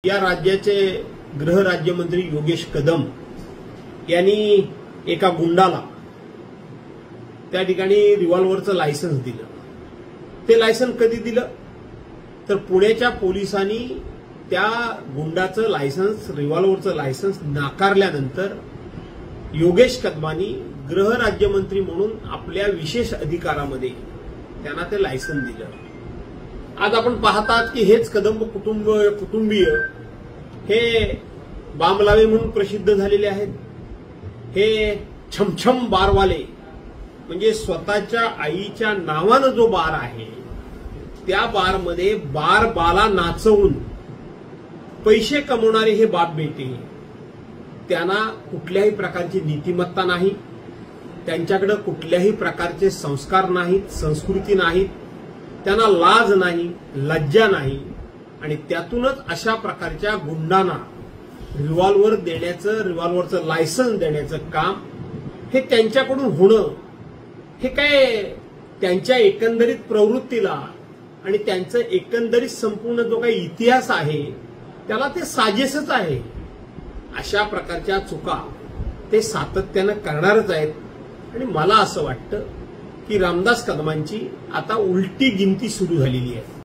या राज्याचे गृहराज्यमंत्री योगेश कदम यांनी एका गुंडाला त्या ठिकाणी रिव्हॉल्व्हरचं लायसन्स दिलं। ते लायसन्स कधी दिलं तर पुण्याच्या पोलिसांनी त्या गुंडाचं लायसन्स रिव्हॉल्व्हरचं लायसन्स नाकारल्यानंतर योगेश कदमांनी गृहराज्यमंत्री म्हणून आपल्या विशेष अधिकारामध्ये त्यांना ते लायसन्स दिलं। आज आपण पाहतात की हेच कदम कुटुंबीय हे बामलावे म्हणून प्रसिद्ध झालेले आहेत। हे छमछम बारवाले म्हणजे स्वतःच्या आईच्या नावानं जो बार आहे त्या बारमध्ये बाला नाचवून पैसे कमवणारे हे बाप बेटे, त्यांना कुठल्याही प्रकारची नीतिमत्ता नाही, त्यांच्याकडे कुठल्याही प्रकारचे संस्कार नाहीत, संस्कृती नाहीत, त्यांना लाज नाही, लज्जा नाही आणि त्यातूनच अशा प्रकारच्या गुंडांना रिव्हॉल्व्हरचं लायसन्स देण्याचं काम हे त्यांच्याकडून होणं हे काय त्यांच्या एकंदरीत प्रवृत्तीला आणि त्यांचं एकंदरीत संपूर्ण जो काही इतिहास आहे त्याला ते साजेसच आहे। अशा प्रकारच्या चुका ते सातत्यानं करणारच आहेत आणि मला असं वाटतं की रामदास कदमांची आता उलटी गिनती सुरू झालेली आहे।